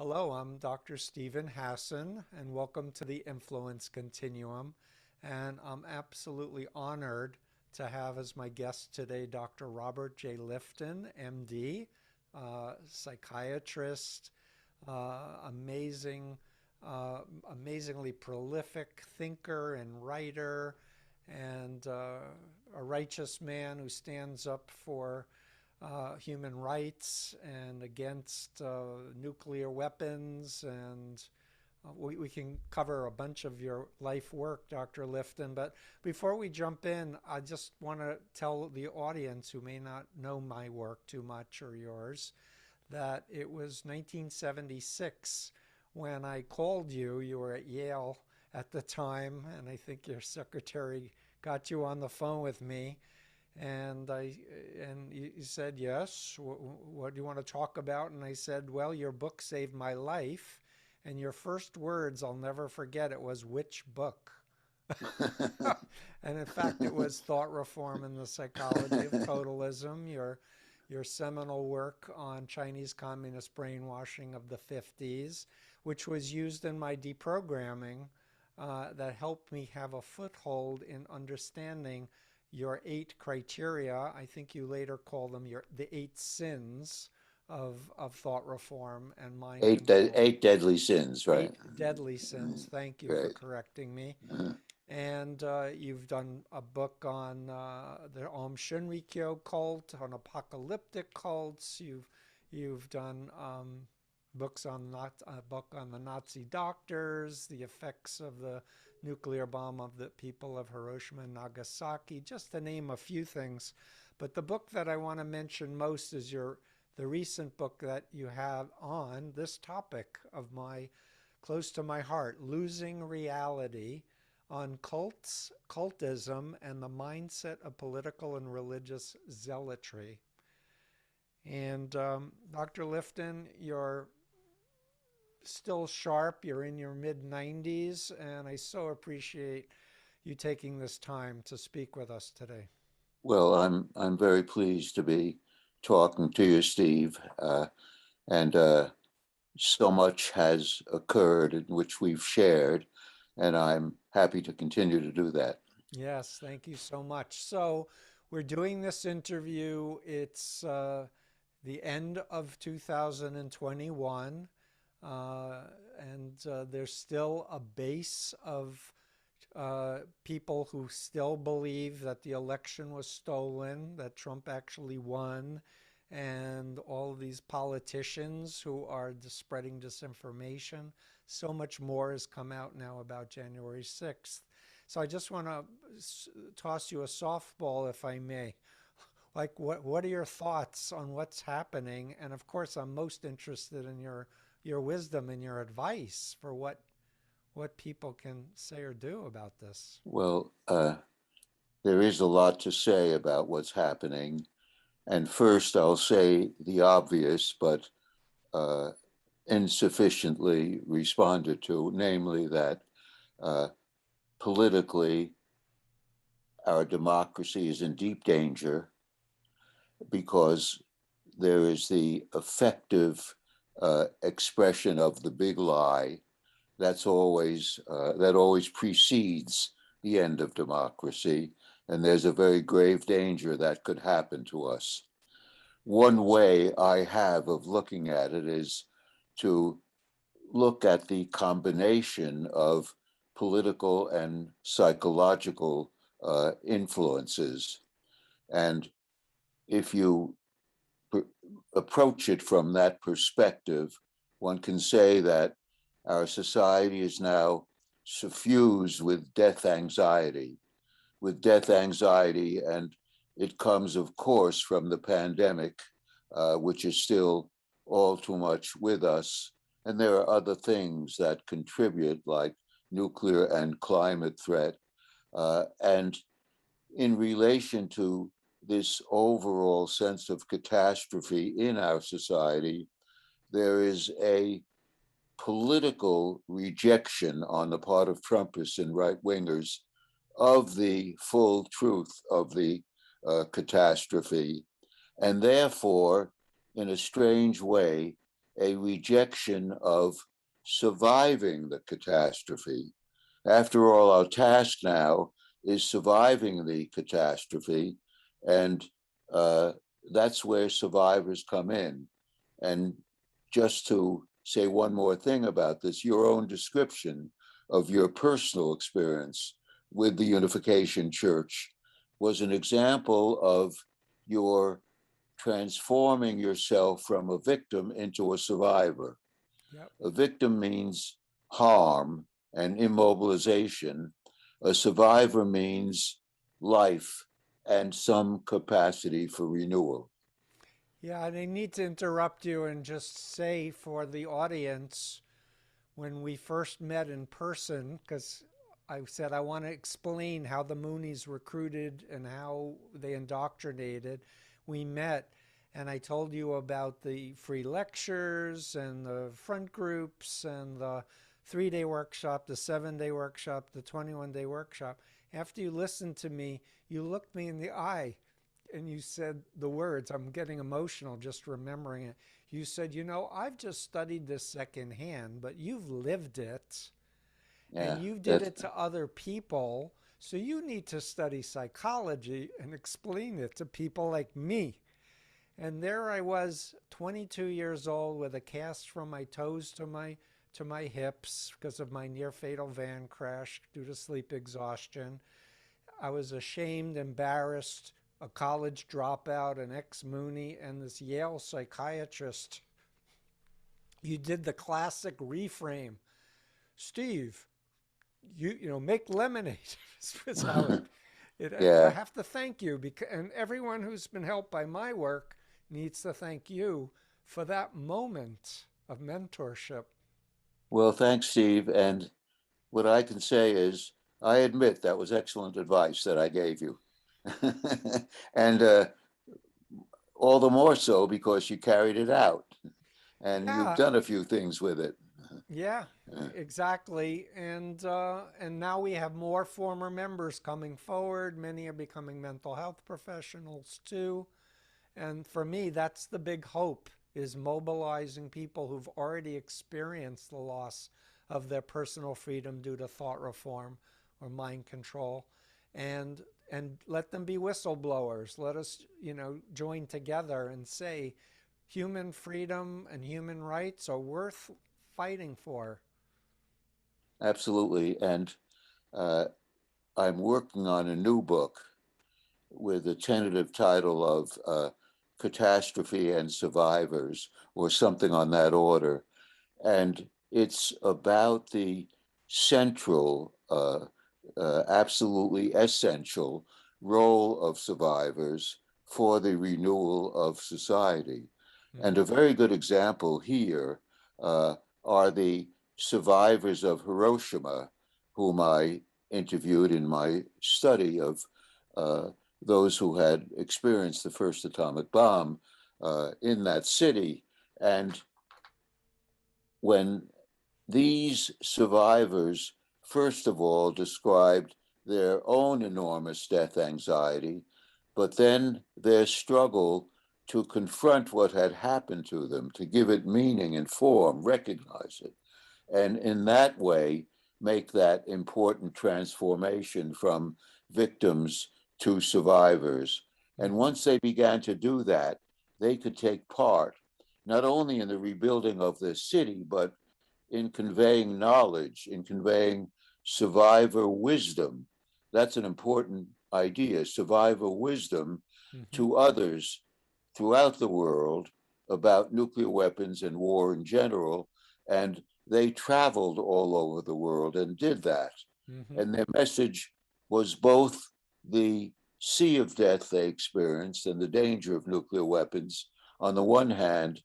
Hello, I'm Dr. Stephen Hassan, and welcome to the Influence Continuum. And I'm absolutely honored to have as my guest today Dr. Robert J. Lifton, MD, psychiatrist, amazing, amazingly prolific thinker and writer, and a righteous man who stands up for human rights and against nuclear weapons. And we can cover a bunch of your life work, Dr. Lifton. But before we jump in, I just want to tell the audience who may not know my work too much or yours that it was 1976 when I called you. You were at Yale at the time, and I think your secretary got you on the phone with me. And you said yes. What do you want to talk about? And I said, well, your book saved my life. And your first words, I'll never forget it, was which book? And in fact, it was Thought Reform and the Psychology of Totalism, your seminal work on Chinese communist brainwashing of the 50s, which was used in my deprogramming, that helped me have a foothold in understanding your 8 criteria. I think you later call them the 8 sins of thought reform and mind control. Eight deadly sins, right? 8 deadly sins. Thank you for Right. correcting me. Uh, And you've done a book on the Om Shinrikyo cult, on apocalyptic cults. You've done books on not a book on the Nazi doctors, the effects of the nuclear bomb of the people of Hiroshima and Nagasaki, just to name a few things. But the book that I want to mention most is the recent book that you have on this topic of my close to my heart, Losing Reality, on cultism, and the mindset of political and religious zealotry. And Dr. Lifton, you're still sharp. You're in your mid 90s, and I so appreciate you taking this time to speak with us today. well, I'm very pleased to be talking to you, Steve, and so much has occurred in which we've shared, and I'm happy to continue to do that. Yes, thank you so much. So, we're doing this interview. It's the end of 2021, uh, and there's still a base of people who still believe that the election was stolen, that Trump actually won, and all of these politicians who are spreading disinformation. So much more has come out now about January 6th. So I just want to toss you a softball, if I may. Like, what are your thoughts on what's happening? And of course, I'm most interested in your wisdom and your advice for what people can say or do about this. Well, there is a lot to say about what's happening, and first I'll say the obvious, but uh, insufficiently responded to, namely that uh, politically, our democracy is in deep danger because there is the effective expression of the big lie that always precedes the end of democracy, and there's a very grave danger that could happen to us. One way I have of looking at it is to look at the combination of political and psychological influences. And if you pr- approach it from that perspective, one can say that our society is now suffused with death anxiety, and it comes, of course, from the pandemic, which is still all too much with us. And there are other things that contribute, like nuclear and climate threat. And in relation to this overall sense of catastrophe in our society, there is a political rejection on the part of Trumpists and right wingers of the full truth of the catastrophe. And therefore, in a strange way, a rejection of surviving the catastrophe. After all, our task now is surviving the catastrophe, and uh, that's where survivors come in. And just to say one more thing about this, your own description of your personal experience with the Unification Church was an example of your transforming yourself from a victim into a survivor. Yep. A victim means harm and immobilization. A survivor means life and some capacity for renewal. Yeah, and I need to interrupt you and just say for the audience, when we first met in person, because I said I want to explain how the Moonies recruited and how they indoctrinated. We met, and I told you about the free lectures and the front groups and the 3-day workshop, the 7-day workshop, the 21-day workshop. After you listened to me, you looked me in the eye and you said the words, I'm getting emotional just remembering it. You said, I've just studied this secondhand, but you've lived it and Yeah, you did that's it to other people. So you need to study psychology and explain it to people like me. And there I was, 22 years old with a cast from my toes to my hips because of my near fatal van crash due to sleep exhaustion. I was ashamed, embarrassed, a college dropout, an ex-Moonie, and this Yale psychiatrist. You did the classic reframe. Steve, make lemonade. This was how I yeah. have to thank you because, and everyone who's been helped by my work needs to thank you for that moment of mentorship. Well, thanks, Steve. And what I can say is, I admit that was excellent advice that I gave you. And all the more so because you carried it out and you've Yeah, done a few things with it. yeah, exactly. And now we have more former members coming forward. Many are becoming mental health professionals too. And for me, that's the big hope is mobilizing people who've already experienced the loss of their personal freedom due to thought reform or mind control and let them be whistleblowers. Let us, join together and say human freedom and human rights are worth fighting for. Absolutely. And uh, I'm working on a new book with a tentative title of Catastrophe and Survivors, or something on that order. And it's about the central, absolutely essential role of survivors for the renewal of society. And a Mm-hmm. very good example here uh, are the survivors of Hiroshima, whom I interviewed in my study of uh, those who had experienced the first atomic bomb in that city. And when these survivors, first of all, described their own enormous death anxiety, but then their struggle to confront what had happened to them, to give it meaning and form, recognize it, and in that way make that important transformation from victims to survivors. And Mm-hmm. once they began to do that, they could take part not only in the rebuilding of the city, but in conveying knowledge, in conveying survivor wisdom. That's an important idea, survivor wisdom Mm-hmm. to others throughout the world about nuclear weapons and war in general. And they traveled all over the world and did that. Mm-hmm. And their message was both the sea of death they experienced and the danger of nuclear weapons on the one hand,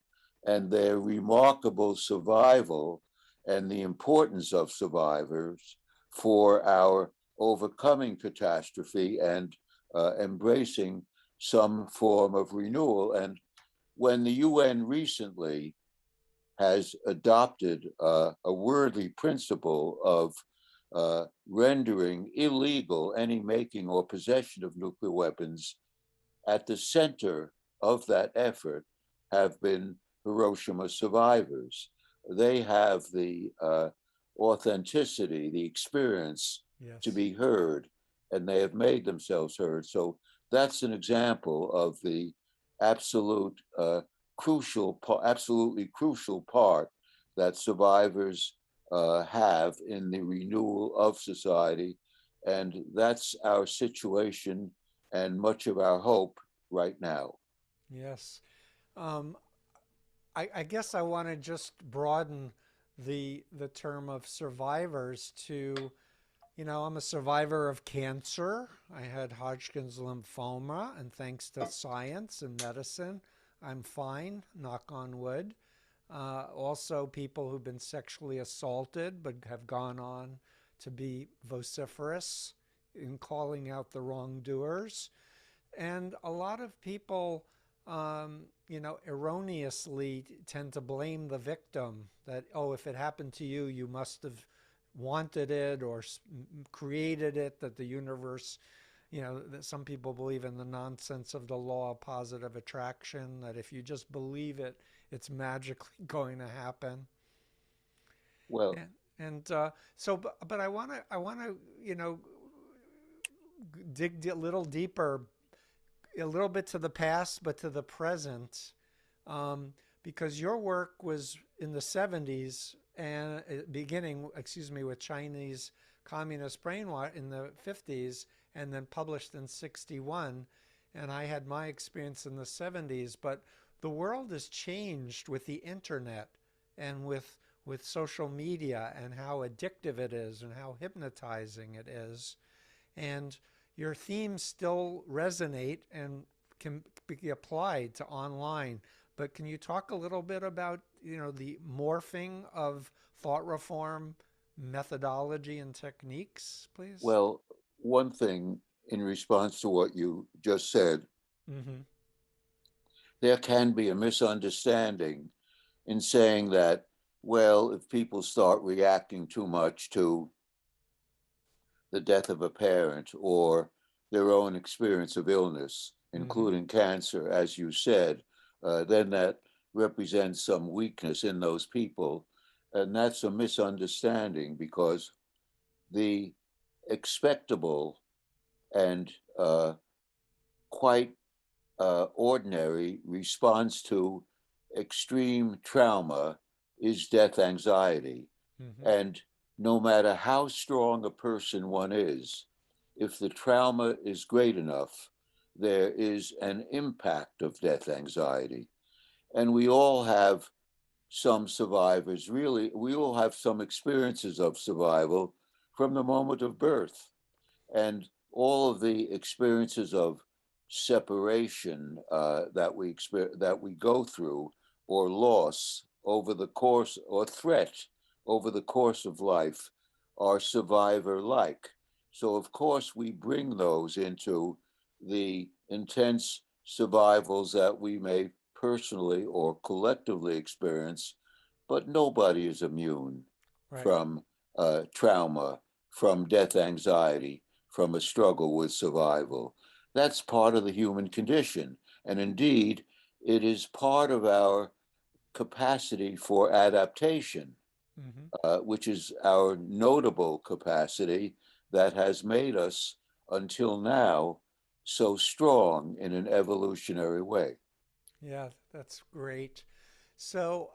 and their remarkable survival and the importance of survivors for our overcoming catastrophe and embracing some form of renewal. And when the UN recently has adopted a worthy principle of rendering illegal any making or possession of nuclear weapons, at the center of that effort have been Hiroshima survivors. They have the authenticity, the experience to Yes. be heard, and they have made themselves heard. So that's an example of the absolute absolutely crucial part that survivors have in the renewal of society. And that's our situation and much of our hope right now. Yes. Um, I guess I want to just broaden the term of survivors to, I'm a survivor of cancer. I had Hodgkin's lymphoma, and thanks to science and medicine, I'm fine, knock on wood. Also, people who've been sexually assaulted but have gone on to be vociferous in calling out the wrongdoers. And a lot of people, erroneously tend to blame the victim that, oh, if it happened to you, you must have wanted it or created it, that the universe, that some people believe in the nonsense of the law of positive attraction, that if you just believe it, it's magically going to happen. Well, And, and so, but I want to, dig a little deeper, a little bit to the past, but to the present, because your work was in the 70s and beginning, excuse me, with Chinese communist brainwash in the 50s and then published in 61. And I had my experience in the 70s, but the world has changed with the internet and with social media and how addictive it is and how hypnotizing it is. And your themes still resonate and can be applied to online. But can you talk a little bit about, the morphing of thought reform methodology and techniques, please? well, one thing in response to what you just said, Mm-hmm. there can be a misunderstanding in saying that, well, if people start reacting too much to the death of a parent or their own experience of illness, Mm-hmm. including cancer, as you said, then that represents some weakness in those people. And that's a misunderstanding because the expectable and quite ordinary response to extreme trauma is death anxiety. Mm-hmm. And no matter how strong a person one is, if the trauma is great enough, there is an impact of death anxiety. And we all have some survivors, really, we all have some experiences of survival from the moment of birth. And all of the experiences of separation that we go through, or loss over the course, or threat over the course of life, are survivor like. So of course we bring those into the intense survivals that we may personally or collectively experience, but nobody is immune Right. from trauma, from death anxiety, from a struggle with survival. That's part of the human condition. And indeed, it is part of our capacity for adaptation, Mm-hmm. which is our notable capacity that has made us until now so strong in an evolutionary way. Yeah, that's great. So,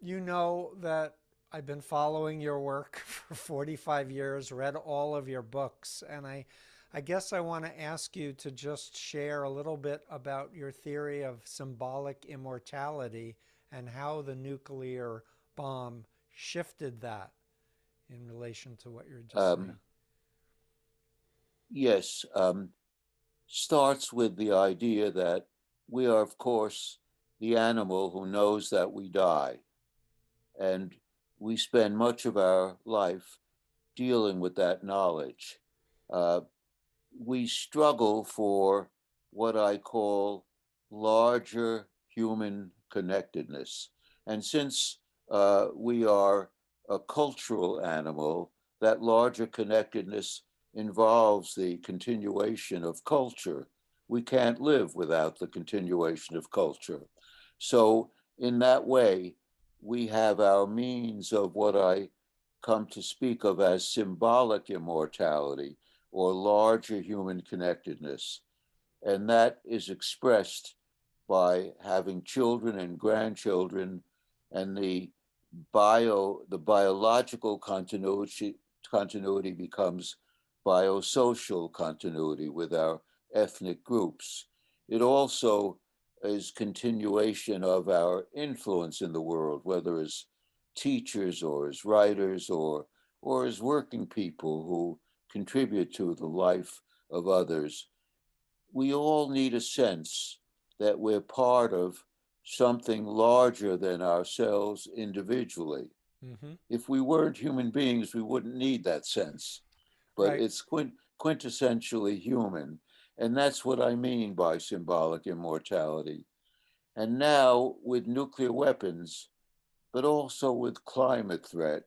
you know that I've been following your work for 45 years, read all of your books, and I guess I want to ask you to just share a little bit about your theory of symbolic immortality and how the nuclear bomb shifted that in relation to what you're just saying. Um, yes, starts with the idea that we are, of course, the animal who knows that we die. And we spend much of our life dealing with that knowledge. Uh, we struggle for what I call larger human connectedness. And since we are a cultural animal, that larger connectedness involves the continuation of culture. We can't live without the continuation of culture. So in that way, we have our means of what I come to speak of as symbolic immortality or larger human connectedness. And that is expressed by having children and grandchildren, and the biological continuity becomes biosocial continuity with our ethnic groups. It also is continuation of our influence in the world, whether as teachers or as writers or as working people who contribute to the life of others. We all need a sense that we're part of something larger than ourselves individually. Mm-hmm. If we weren't human beings, we wouldn't need that sense, but Right. it's quintessentially human. And that's what I mean by symbolic immortality. And now, with nuclear weapons, but also with climate threat,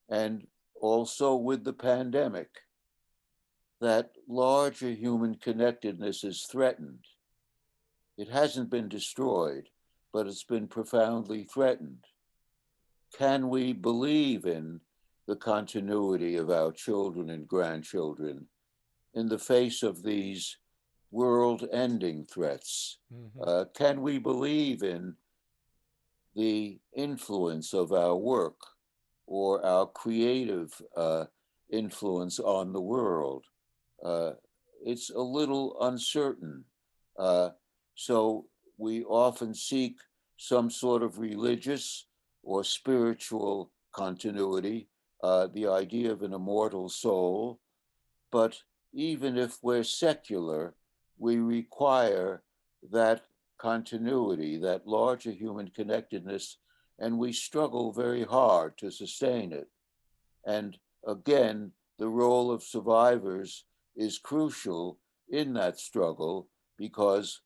and also with the pandemic, that larger human connectedness is threatened. It hasn't been destroyed, but it's been profoundly threatened. Can we believe in the continuity of our children and grandchildren in the face of these world ending threats? Mm-hmm. Can we believe in the influence of our work or our creative influence on the world? Uh, it's a little uncertain. Uh, so we often seek some sort of religious or spiritual continuity, the idea of an immortal soul. But even if we're secular, we require that continuity, that larger human connectedness, and we struggle very hard to sustain it. And again, the role of survivors is crucial in that struggle because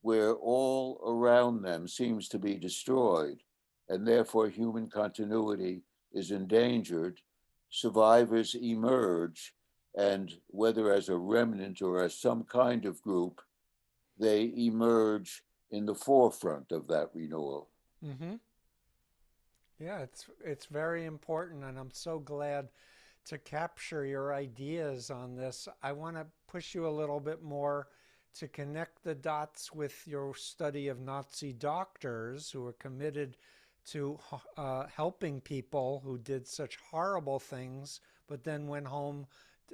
where all around them seems to be destroyed, and therefore human continuity is endangered, survivors emerge, and whether as a remnant or as some kind of group, they emerge in the forefront of that renewal. Mm-hmm. Yeah, it's very important, and I'm so glad to capture your ideas on this. I want to push you a little bit more to connect the dots with your study of Nazi doctors who were committed to helping people who did such horrible things, but then went home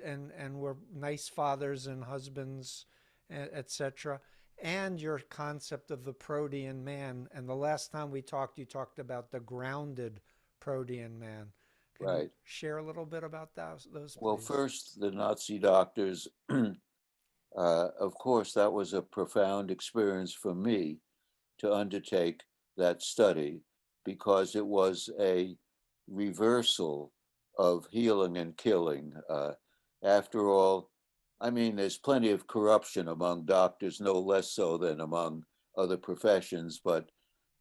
and were nice fathers and husbands, etc. And your concept of the protean man. And the last time we talked, you talked about the grounded protean man. Can you Right. share a little bit about those Well, please? first, the Nazi doctors, of course, that was a profound experience for me to undertake that study because it was a reversal of healing and killing. After all, I mean, there's plenty of corruption among doctors, no less so than among other professions, but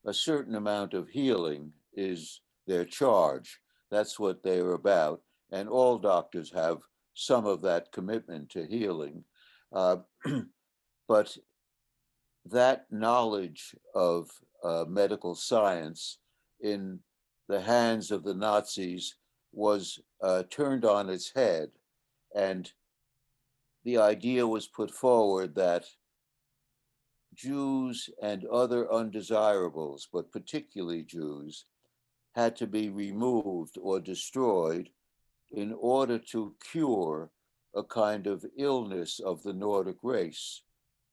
a certain amount of healing is their charge. That's what they're about. And all doctors have some of that commitment to healing. Uh, but that knowledge of medical science in the hands of the Nazis was turned on its head. And the idea was put forward that Jews and other undesirables, but particularly Jews, had to be removed or destroyed in order to cure a kind of illness of the Nordic race,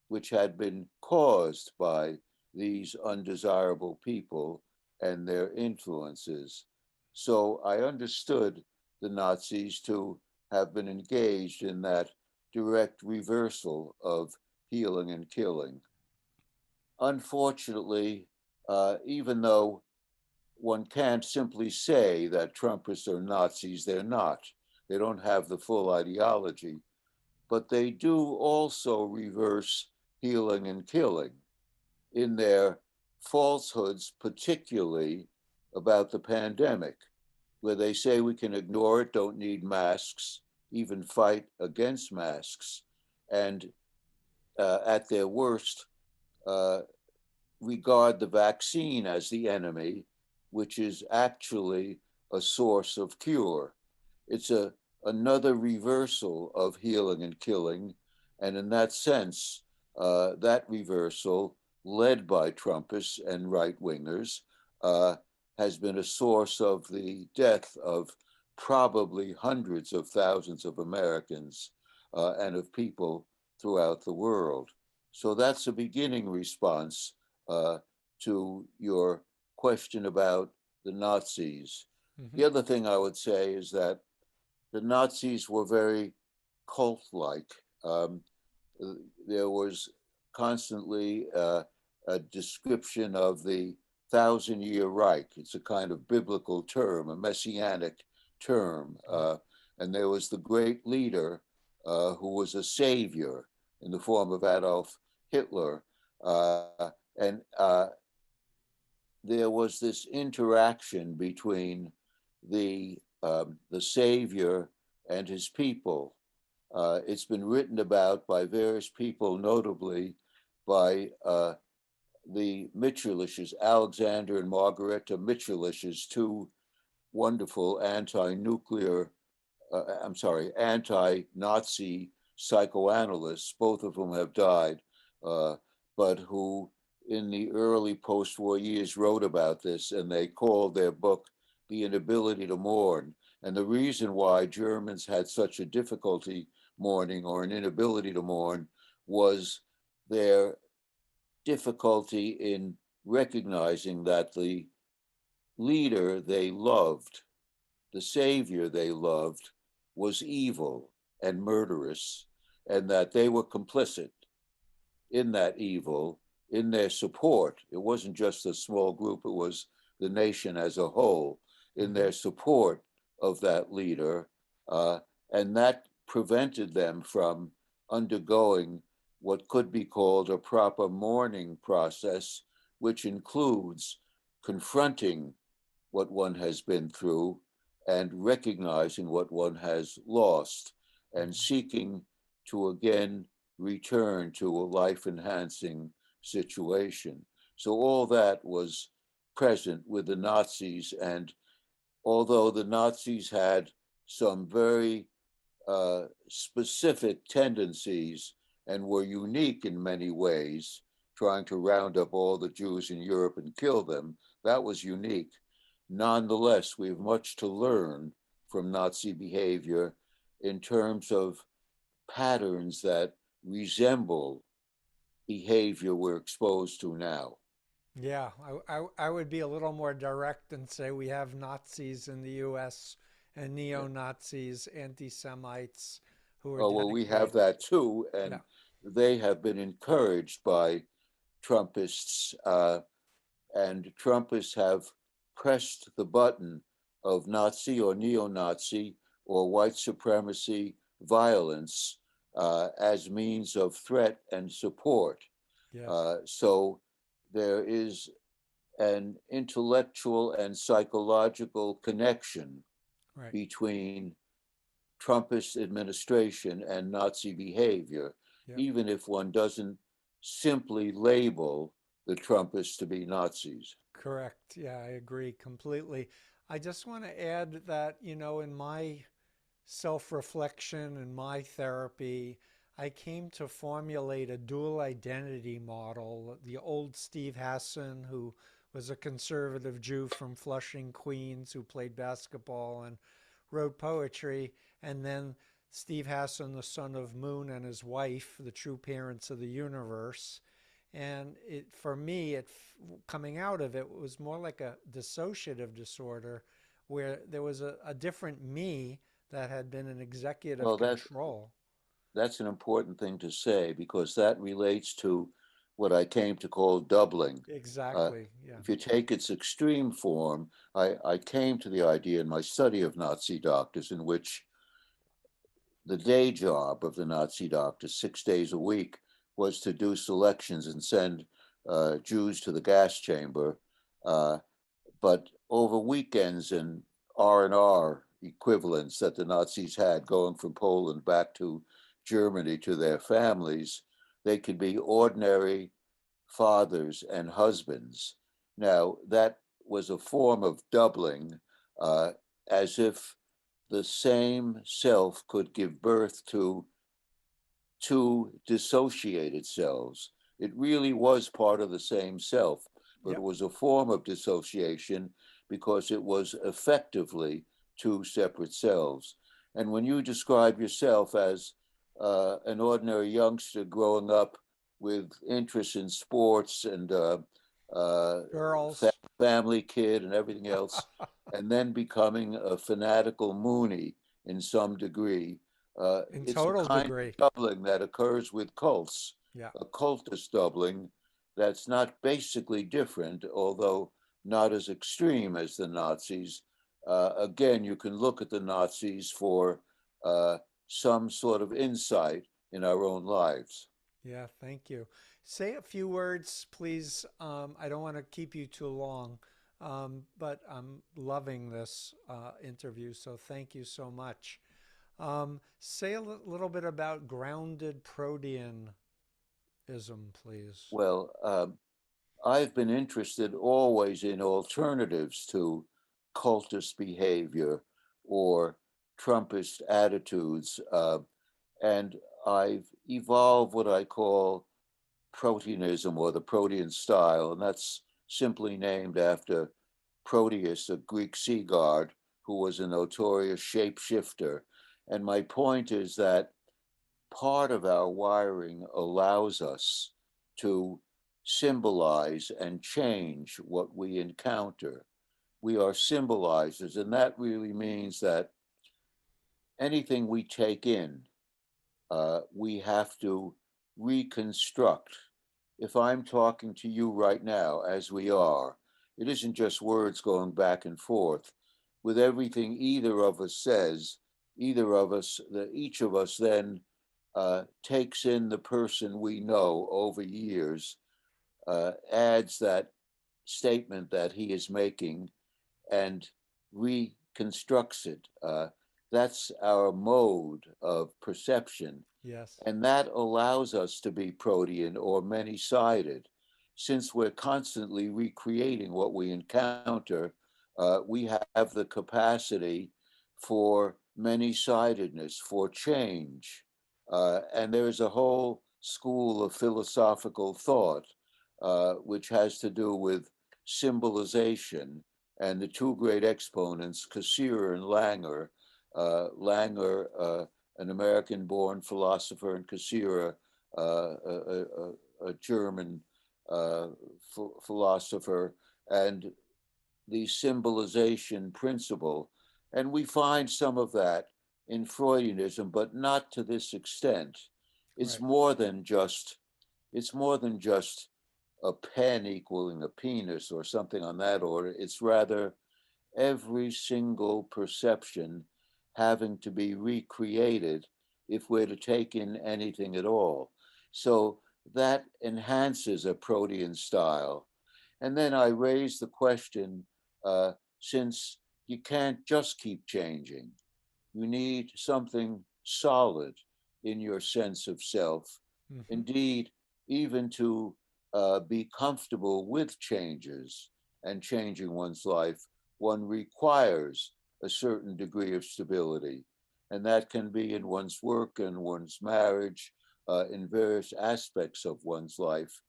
which had been caused by these undesirable people and their influences. So I understood the Nazis to have been engaged in that direct reversal of healing and killing. Unfortunately, even though one can't simply say that Trumpists are Nazis, they're not. They don't have the full ideology, but they do also reverse healing and killing in their falsehoods, particularly about the pandemic, where they say we can ignore it, don't need masks, even fight against masks. And at their worst, uh, regard the vaccine as the enemy, which is actually a source of cure. It's another reversal of healing and killing. And in that sense, that reversal, led by Trumpists and right wingers, uh, has been a source of the death of probably hundreds of thousands of Americans and of people throughout the world. So that's a beginning response uh, to your question about the Nazis. Hmm. The other thing I would say is that the Nazis were very cult like. Um, there was constantly a description of the thousand-year Reich. It's a kind of biblical term, a messianic term. Yeah. And there was the great leader who was a savior in the form of Adolf Hitler. And there was this interaction between the savior and his people. It's been written about by various people, notably by the Mitscherliches, Alexander and Margareta Mitscherliches, two wonderful anti-Nazi psychoanalysts, both of whom have died, uh, but who in the early post-war years wrote about this, and they called their book The Inability to Mourn. And the reason why Germans had such a difficulty mourning or an inability to mourn was their difficulty in recognizing that the leader they loved, the savior they loved, was evil and murderous, and that they were complicit in that evil, in their support. It wasn't just a small group, it was the nation as a whole, in Hmm. their support of that leader. Uh, and that prevented them from undergoing what could be called a proper mourning process, which includes confronting what one has been through and recognizing what one has lost and Hmm. seeking to again return to a life enhancing situation. So all that was present with the Nazis. And although the Nazis had some very specific tendencies and were unique in many ways, trying to round up all the Jews in Europe and kill them, that was unique. Nonetheless, we have much to learn from Nazi behavior in terms of patterns that resemble behavior we're exposed to now. Yeah, I would be a little more direct and say we have Nazis in the US and Yeah. neo-Nazis, anti-Semites who are Oh, well, we have denigrating. that too, Yeah. and they have been encouraged by Trumpists, and Trumpists have pressed the button of Nazi or neo Nazi or white supremacy violence as means of threat and support. Yes. So there is an intellectual and psychological connection Right. between Trumpist administration and Nazi behavior, Yeah. even if one doesn't simply label the Trumpists to be Nazis. Correct. Yeah, I agree completely. I just want to add that, in my self reflection and my therapy, I came to formulate a dual identity model. The old Steve Hassan, who was a conservative Jew from Flushing, Queens, who played basketball and wrote poetry, and then Steve Hassan, the son of Moon and his wife, the true parents of the universe. And for me, coming out of it was more like a dissociative disorder, where there was a different me that had been in executive Well, control. that's an important thing to say because that relates to what I came to call doubling. Uh, Exactly. Yeah. if you take its extreme form, I came to the idea in my study of Nazi doctors, in which the day job of the Nazi doctor, 6 days a week, was to do selections and send Jews to the gas chamber. Uh, but over weekends and R&R equivalents that the Nazis had going from Poland back to Germany to their families, they could be ordinary fathers, and husbands. Now, that was a form of doubling, uh, as if the same self could give birth to two dissociated selves. It really was part of the same self, but it Yep. was a form of dissociation because it was effectively two separate selves. And when you describe yourself as an ordinary youngster growing up with interest in sports and uh, Girls. family kid and everything else, and then becoming a fanatical Moonie in some degree, In it's a total kind degree. of doubling that occurs with cults, Yeah. a cultist doubling that's not basically different, although not as extreme as the Nazis. Again, you can look at the Nazis for uh, some sort of insight in our own lives. Yeah, thank you. Say a few words, please. I don't want to keep you too long, but I'm loving this interview, so thank you so much. Say a little bit about grounded proteanism, please. Well, I've been interested always in alternatives to cultist behavior or Trumpist attitudes. And I've evolved what I call Proteanism or the Protean style, and that's simply named after Proteus, a Greek sea god who was a notorious shapeshifter. And my point is that part of our wiring allows us to symbolize and change what we encounter. We are symbolizers, and that really means that anything we take in, we have to reconstruct. If I'm talking to you right now, as we are, it isn't just words going back and forth. With everything either of us says, either of us, each of us then takes in the person we know over years, adds that statement that he is making, and reconstructs it. That's our mode of perception. Yes. And that allows us to be protean or many sided. Since we're constantly recreating what we encounter, we have the capacity for many sidedness, for change. And there's a whole school of philosophical thought which has to do with symbolization. And the two great exponents, Cassirer and Langer, Langer, an American born philosopher, and Cassirer, a German philosopher, and the symbolization principle. And we find some of that in Freudianism, but not to this extent. It's Right. more than just it's more than just a pen equaling a penis or something on that order. It's rather every single perception having to be recreated if we're to take in anything at all. So that enhances a protean style. And then I raise the question, since you can't just keep changing, you need something solid in your sense of self. Hmm. Indeed, even to be comfortable with changes and changing one's life, one requires a certain degree of stability. And that can be in one's work and one's marriage, in various aspects of one's life.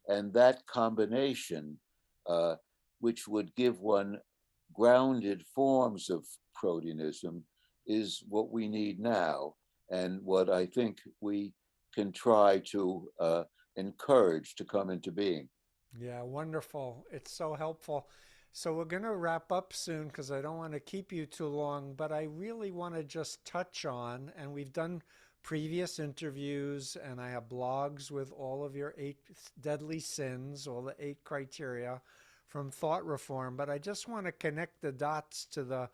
And that combination, uh, which would give one grounded forms of proteanism, is what we need now, and what I think we can try to encourage to come into being. Yeah, wonderful. It's so helpful. So we're going to wrap up soon because I don't want to keep you too long, but I really want to just touch on, and we've done previous interviews, and I have blogs with all of your 8 deadly sins, all the 8 criteria from thought reform, but I just want to connect the dots to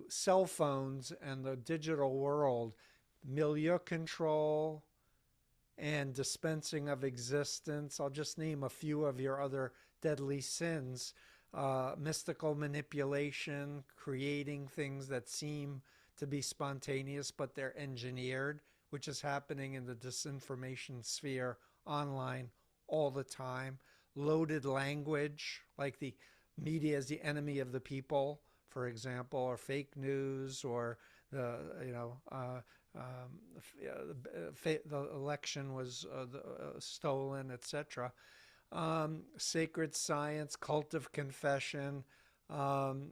cell phones and the digital world, milieu control, and dispensing of existence. I'll just name a few of your other deadly sins: mystical manipulation, creating things that seem to be spontaneous, but they're engineered, which is happening in the disinformation sphere online all the time, loaded language, like the media is the enemy of the people, for example, or fake news, or the the election was stolen, etc. Sacred science, cult of confession. Um,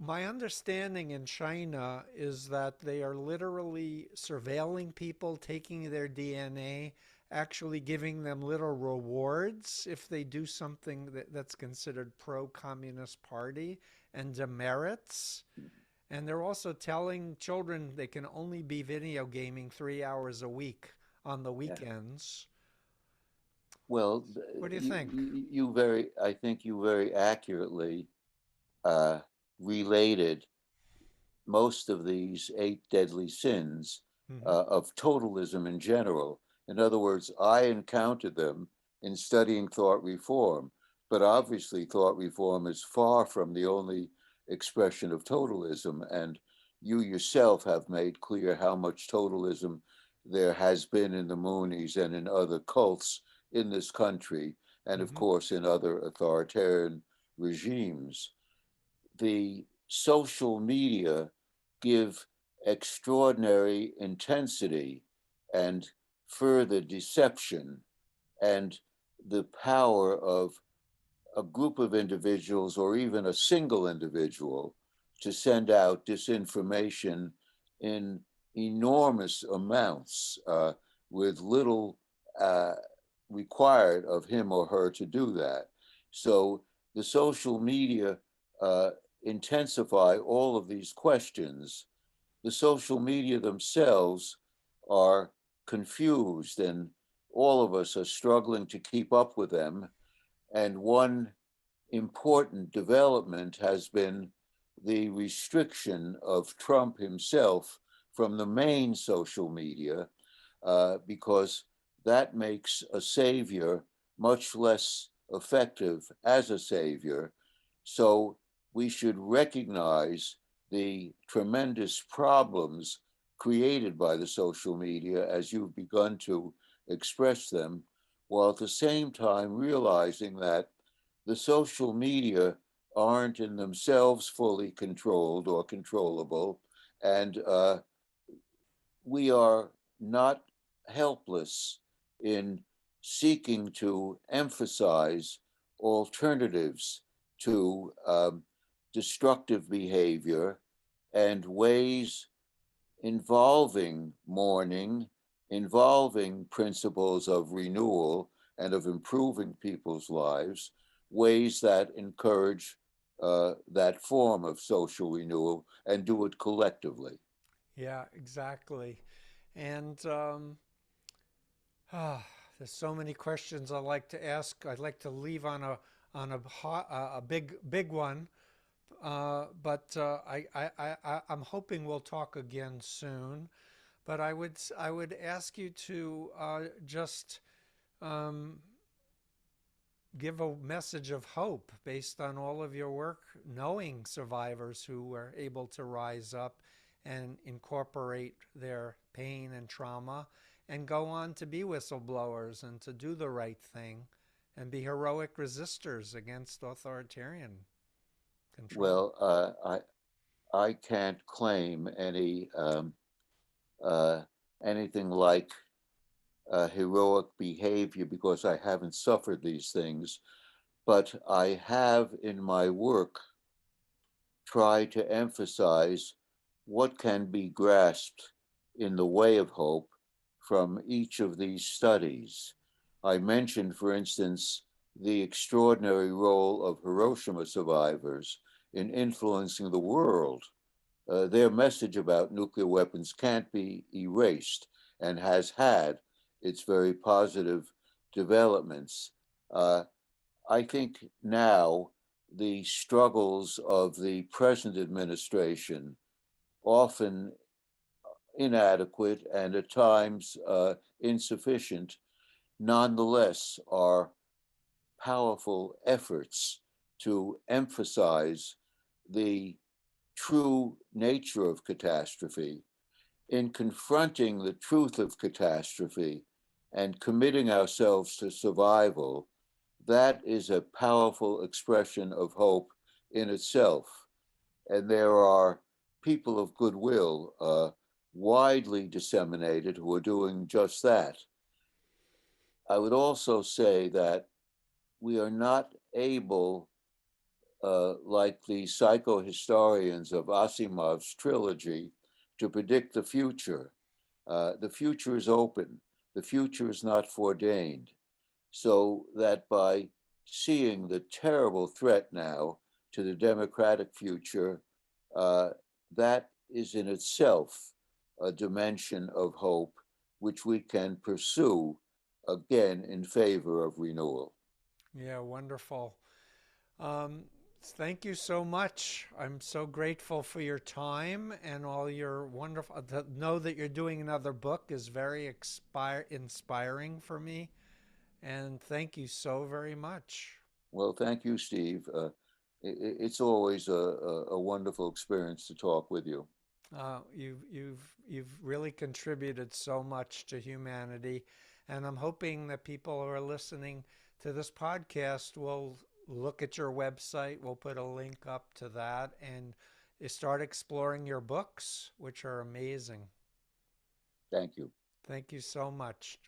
my understanding in China is that they are literally surveilling people, taking their DNA, actually giving them little rewards if they do something that's considered pro-communist party, and demerits. And they're also telling children they can only be video gaming 3 hours a week on the Yeah. weekends. Well, What do you think? I think you very accurately uh, related most of these eight deadly sins Mm-hmm. of totalism in general. In other words, I encountered them in studying thought reform, but obviously, thought reform is far from the only expression of totalism. And you yourself have made clear how much totalism there has been in the Moonies and in other cults in this country, and of Mm-hmm. course in other authoritarian regimes. The social media give extraordinary intensity and further deception and the power of a group of individuals or even a single individual to send out disinformation in enormous amounts with little uh, required of him or her to do that. So the social media uh, intensify all of these questions. The social media themselves are confused, and all of us are struggling to keep up with them. And one important development has been the restriction of Trump himself from the main social media, because that makes a savior much less effective as a savior. So we should recognize the tremendous problems created by the social media as you've begun to express them, while at the same time realizing that the social media aren't in themselves fully controlled or controllable, and we are not helpless in seeking to emphasize alternatives to destructive behavior and ways involving mourning, involving principles of renewal and of improving people's lives, ways that encourage that form of social renewal and do it collectively. Yeah, exactly. And there's so many questions I like to ask. I'd like to leave on a big one, but I'm hoping we'll talk again soon. But I would ask you to just um, give a message of hope based on all of your work, knowing survivors who were able to rise up and incorporate their pain and trauma and go on to be whistleblowers and to do the right thing and be heroic resistors against authoritarian control. Well, I can't claim uh, anything like heroic behavior because I haven't suffered these things, but I have in my work tried to emphasize what can be grasped in the way of hope from each of these studies. I mentioned, for instance, the extraordinary role of Hiroshima survivors in influencing the world. Their message about nuclear weapons can't be erased and has had its very positive developments. Uh, I think now the struggles of the present administration, often inadequate and at times insufficient, nonetheless are powerful efforts to emphasize the true nature of catastrophe. In confronting the truth of catastrophe and committing ourselves to survival, that is a powerful expression of hope in itself. And there are people of goodwill widely disseminated who are doing just that. I would also say that we are not able, like the psychohistorians of Asimov's trilogy, to predict the future. The future is open, the future is not foreordained. So that by seeing the terrible threat now to the democratic future, uh, that is in itself a dimension of hope which we can pursue again in favor of renewal. Yeah, wonderful. Um, Thank you so much. I'm so grateful for your time and all your wonderful. To know that you're doing another book is very inspiring for me. And thank you so very much. Well, thank you, Steve. It's always a wonderful experience to talk with you. You've really contributed so much to humanity, and I'm hoping that people who are listening to this podcast will look at your website. We'll put a link up to that and start exploring your books, which are amazing. Thank you. Thank you so much.